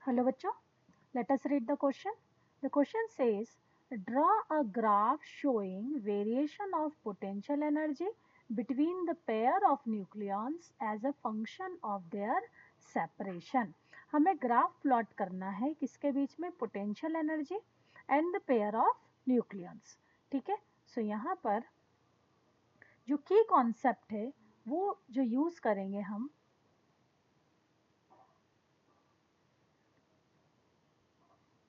Hello bachcho, let us read the question. The question says, draw a graph showing variation of potential energy between the pair of nucleons as a function of their separation. हमें graph plot करना है किसके बीच में, potential energy and the pair of nucleons. ठीक है, सो यहाँ पर जो की कॉन्सेप्ट है वो जो यूज करेंगे हम,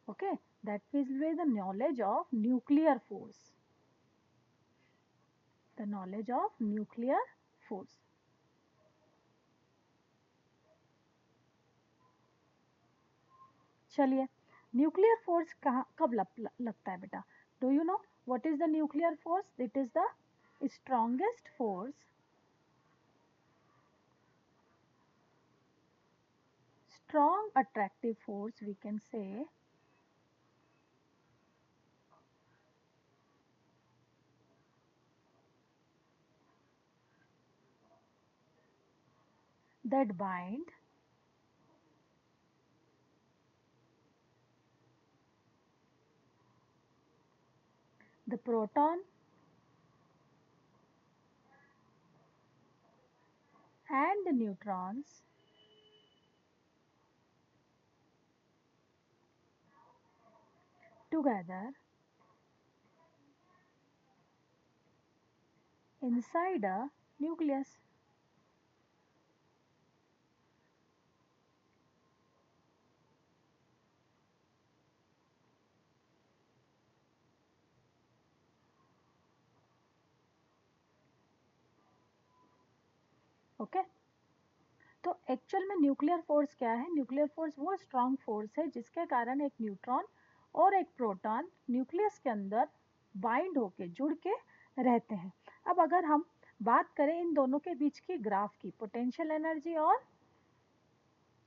okay, that will be the knowledge of nuclear force, the knowledge of nuclear force. चलिए, न्यूक्लियर फोर्स कहाँ कब लगता है बेटा? Do you know what is the nuclear force? It is the strongest force, strong attractive force we can say, that bind the proton and the neutrons together inside a nucleus. Okay, तो actual में nuclear force क्या है? Nuclear force वो strong force है जिसके कारण एक neutron और एक प्रोटॉन न्यूक्लियस के अंदर बाइंड होके जुड़ के रहते हैं. अब अगर हम बात करें इन दोनों के बीच की ग्राफ की, पोटेंशियल एनर्जी और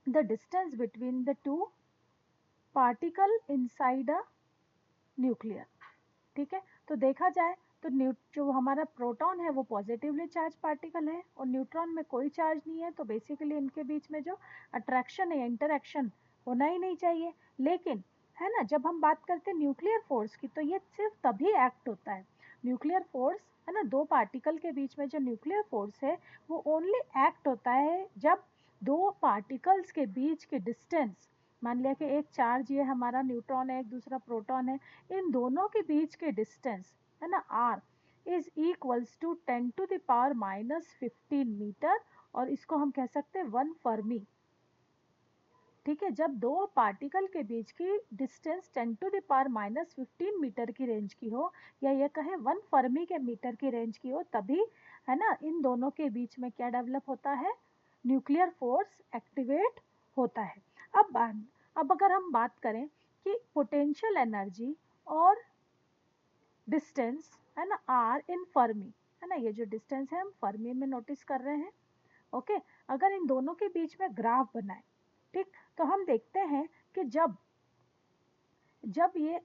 the distance between the two particle inside a nuclear. ठीक है, तो देखा जाए तो जो हमारा प्रोटॉन है वो पॉजिटिवली चार्ज पार्टिकल है और न्यूट्रॉन में कोई चार्ज नहीं है, तो बेसिकली इनके बीच में जो अट्रैक्शन है, इंटरैक्शन होना ही नहीं चाहिए. लेकिन है ना, जब हम बात करते हैं न्यूक्लियर फोर्स की तो ये सिर्फ तभी एक्ट होता है. न्यूक्लियर फोर्स है ना, दो पार्टिकल के बीच में जो न्यूक्लियर फोर्स है वो ओनली एक्ट होता है जब दो पार्टिकल्स के बीच के डिस्टेंस, मान लिया कि एक चार्ज ये हमारा न्यूट्रॉन है, एक दूसरा प्रोटॉन है, इन दोनों के बीच के डिस्टेंस है ना r is equals to 10 to the power minus 15 metre, और इसको हम कह सकते हैं 1 फर्मी. ठीक है, जब दो पार्टिकल के बीच की distance 10 to the power minus 15 metre की रेंज की हो, या ये कहें 1 फर्मी के मीटर की रेंज की हो, तभी है ना इन दोनों के बीच में क्या डेवलप होता है, न्यूक्लियर फोर्स एक्टिवेट होता है. अब अगर हम बात करें कि पोटेंशियल एनर्जी और डिस्टेंस है ना आर इन फर्मी, है ना, ये जो डिस्टेंस है हम फर्मी में नोटिस कर रहे हैं. ओके, अगर इन दोनों के बीच में ग्राफ बनाए, ठीक, तो हम देखते हैं कि जब जब ये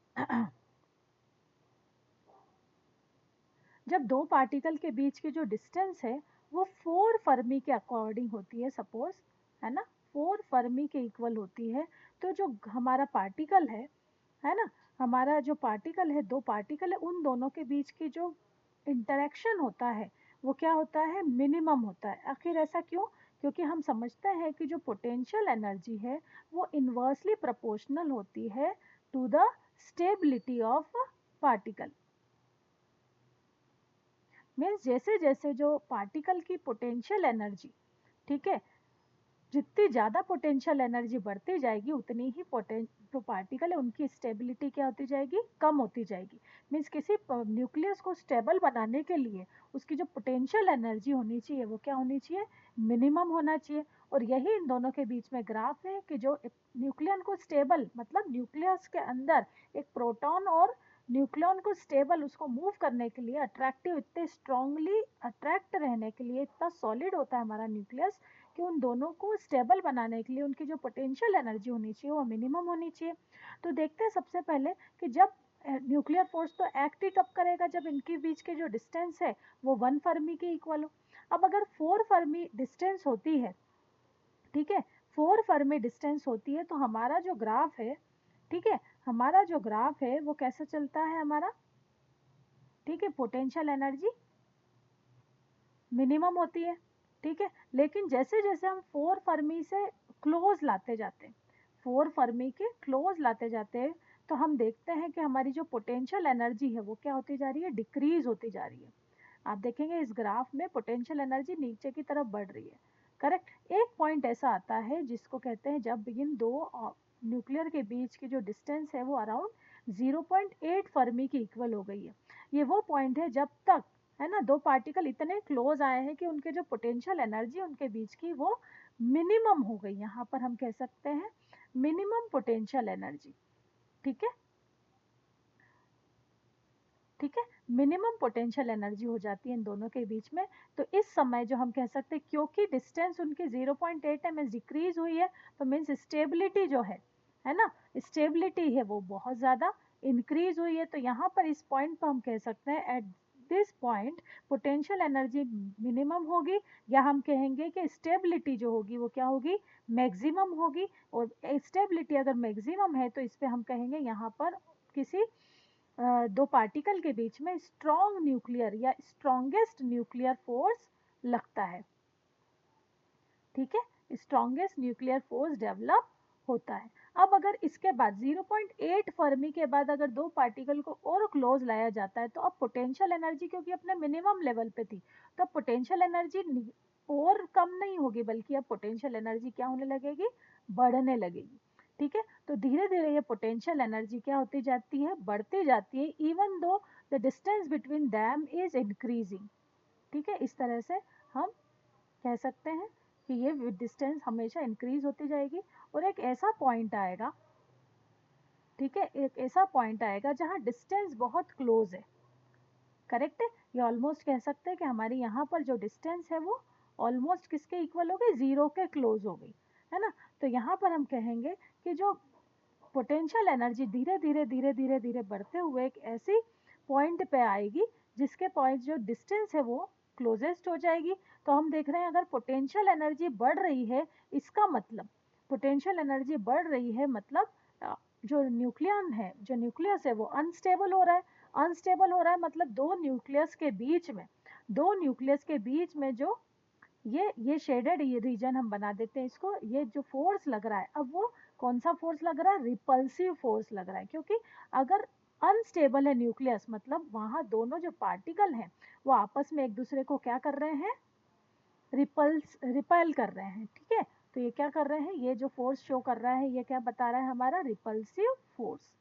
जब दो पार्टिकल के बीच की जो डिस्टेंस है वो 4 फर्मी के अकॉर्डिंग होती है, सपोज है ना 4 फर्मी के इक्वल होती है, तो जो हमारा पार्टिकल है ना, हमारा जो पार्टिकल है, दो पार्टिकल है, उन दोनों के बीच की जो इंटरेक्शन होता है वो क्या होता है, मिनिमम होता है. आखिर ऐसा क्यों? क्योंकि हम समझते हैं कि जो पोटेंशियल एनर्जी है वो इन्वर्सली प्रोपोर्शनल होती है to the stability of particle. Means जैसे जैसे जो पार्टिकल की पोटेंशियल एनर्जी, ठीक है, जितनी ज़्यादा पोटेंशियल एनर्जी बढ़ती जाएगी उतनी ही जो पार्टिकल है उनकी स्टेबिलिटी क्या होती जाएगी, कम होती जाएगी. मीन्स किसी न्यूक्लियस को स्टेबल बनाने के लिए उसकी जो पोटेंशियल एनर्जी होनी चाहिए वो क्या होनी चाहिए, मिनिमम होना चाहिए. और यही इन दोनों के बीच में ग्राफ है कि जो न्यूक्लियन को स्टेबल, मतलब न्यूक्लियस के अंदर एक प्रोटॉन और न्यूक्लियन को स्टेबल उसको मूव करने के लिए अट्रैक्टिव, इतने स्ट्रांगली अट्रैक्ट रहने के लिए, इतना सॉलिड होता है हमारा न्यूक्लियस कि उन दोनों को स्टेबल बनाने के लिए उनकी जो पोटेंशियल एनर्जी होनी चाहिए वो मिनिमम होनी चाहिए. तो देखते हैं सबसे पहले कि जब न्यूक्लियर फोर्स तो एक्ट ही कब करेगा, जब इनके बीच के जो डिस्टेंस है वो 1 फर्मी के इक्वल हो. अब अगर 4 फर्मी डिस्टेंस होती है, ठीक है, 4 फर्मी डिस्टेंस होती है, तो हमारा जो ग्राफ है, ठीक है, हमारा जो ग्राफ है वो कैसा चलता है हमारा, ठीक है, पोटेंशियल एनर्जी मिनिमम होती है, ठीक है, लेकिन जैसे जैसे हम 4 फर्मी से क्लोज लाते जाते हैं, 4 फर्मी के क्लोज लाते जाते हैं, तो हम देखते हैं कि हमारी जो पोटेंशियल एनर्जी है वो क्या होती जा रही है, डिक्रीज होती जा रही है। आप देखेंगे इस ग्राफ में पोटेंशियल एनर्जी नीचे की तरफ बढ़ रही है, करेक्ट। एक पॉइंट ऐसा आता है जिसको कहते हैं जब इन दो न्यूक्लियर के बीच की जो डिस्टेंस है वो अराउंड 0.8 फर्मी की इक्वल हो गई है। ये वो पॉइंट है जब तक, है ना, दो पार्टिकल इतने क्लोज आए हैं कि उनके जो पोटेंशियल एनर्जी उनके बीच की वो मिनिमम हो गई, यहाँ पर हम कह सकते हैं मिनिमम पोटेंशियल एनर्जी, ठीक है, ठीक है, मिनिमम पोटेंशियल एनर्जी हो जाती है इन दोनों के बीच में। तो इस समय जो हम कह सकते हैं क्योंकि डिस्टेंस उनकी 0.8 एम डिक्रीज हुई है, तो मीन्स स्टेबिलिटी जो है ना, स्टेबिलिटी है वो बहुत ज़्यादा इंक्रीज हुई है। तो यहाँ पर इस पॉइंट पर हम कह सकते हैं at this point potential energy minimum होगी, या हम कहेंगे कि स्टेबिलिटी जो होगी वो क्या होगी, मैक्सिमम होगी। और स्टेबिलिटी अगर मैक्सिमम है तो इस पर हम कहेंगे यहाँ पर किसी दो पार्टिकल के बीच में स्ट्रॉन्ग न्यूक्लियर या स्ट्रॉन्गेस्ट न्यूक्लियर फोर्स लगता है, ठीक है, स्ट्रॉन्गेस्ट न्यूक्लियर फोर्स डेवलप होता है। अब अगर इसके बाद 0.8 फर्मी के बाद अगर दो पार्टिकल को और क्लोज लाया जाता है, तो अब पोटेंशियल एनर्जी क्योंकि अपने मिनिमम लेवल पे थी, तो अब पोटेंशियल एनर्जी और कम नहीं होगी, बल्कि अब पोटेंशियल एनर्जी क्या होने लगेगी, बढ़ने लगेगी, ठीक है। तो धीरे धीरे ये पोटेंशियल एनर्जी क्या होती जाती है, बढ़ती जाती है, even though the distance between them is increasing, ठीक है। इस तरह से हम कह सकते हैं कि ये डिस्टेंस हमेशा इंक्रीज होती जाएगी, और एक ऐसा पॉइंट आएगा, ठीक है, एक ऐसा पॉइंट आएगा जहां डिस्टेंस बहुत क्लोज है, करेक्ट है। ये ऑलमोस्ट कह सकते हैं कि हमारी यहाँ पर जो डिस्टेंस है वो ऑलमोस्ट किसके इक्वल हो गई, जीरो के क्लोज हो गई, है ना। तो यहाँ पर हम कहेंगे कि जो पोटेंशियल एनर्जी धीरे धीरे धीरे धीरे धीरे बढ़ते हुए एक ऐसी पॉइंट पे आएगी जिसके पॉइंट जो डिस्टेंस है वो क्लोजेस्ट हो जाएगी। तो हम देख रहे हैं अगर पोटेंशियल एनर्जी बढ़ रही है, इसका मतलब पोटेंशियल एनर्जी बढ़ रही है मतलब जो न्यूक्लियन है, जो न्यूक्लियस है वो अनस्टेबल हो रहा है। अनस्टेबल हो रहा है मतलब दो न्यूक्लियस के बीच में, दो न्यूक्लियस के बीच में जो ये शेडेड ये रीजन हम बना देते हैं इसको, ये जो फोर्स लग रहा है, अब वो कौन सा फोर्स लग रहा है, रिपल्सिव फोर्स लग रहा है। क्योंकि अगर अनस्टेबल है न्यूक्लियस मतलब वहां दोनों जो पार्टिकल हैं वो आपस में एक दूसरे को क्या कर रहे हैं, रिपल कर रहे हैं, ठीक है। तो ये क्या कर रहे हैं, ये जो फोर्स शो कर रहा है ये क्या बता रहा है, हमारा रिपल्सिव फोर्स,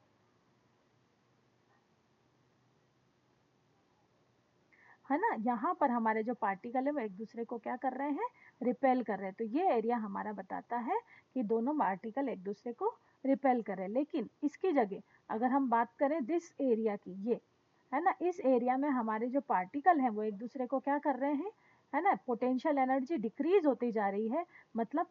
है ना। यहाँ पर हमारे जो पार्टिकल है वो एक दूसरे को क्या कर रहे हैं, रिपेल कर रहे हैं। तो ये एरिया हमारा बताता है कि दोनों पार्टिकल एक दूसरे को रिपेल कर रहे हैं। लेकिन इसकी जगह अगर हम बात करें दिस एरिया की, ये है ना, इस एरिया में हमारे जो पार्टिकल हैं वो एक दूसरे को क्या कर रहे हैं, है ना, पोटेंशियल एनर्जी डिक्रीज होती जा रही है, मतलब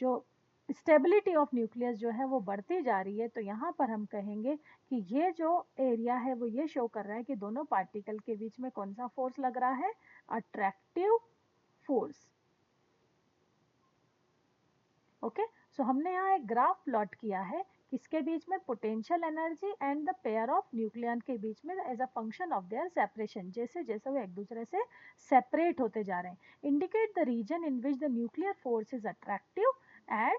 जो स्टेबिलिटी ऑफ न्यूक्लियस जो है वो बढ़ती जा रही है। तो यहाँ पर हम कहेंगे कि ये जो एरिया है वो ये शो कर रहा है कि दोनों पार्टिकल के बीच में कौन सा फोर्स लग रहा है, अट्रैक्टिव फोर्स, ओके। सो हमने यहाँ एक ग्राफ प्लॉट किया है किसके बीच में, potential energy and the pair of nucleon के बीच में as a function of their separation, जैसे जैसे वो एक दूसरे से सेपरेट होते जा रहे हैं। Indicate the region in which the nuclear force is attractive and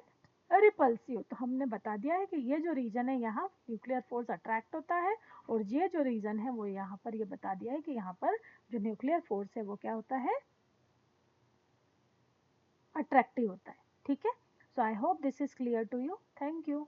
repulsive. तो हमने बता दिया है कि ये जो रीजन है यहाँ न्यूक्लियर फोर्स अट्रैक्ट होता है, और ये जो रीजन है वो यहाँ पर ये बता दिया है कि यहाँ पर जो न्यूक्लियर फोर्स है वो क्या होता है, अट्रैक्टिव होता है, ठीक है। So I hope this is clear to you, thank you.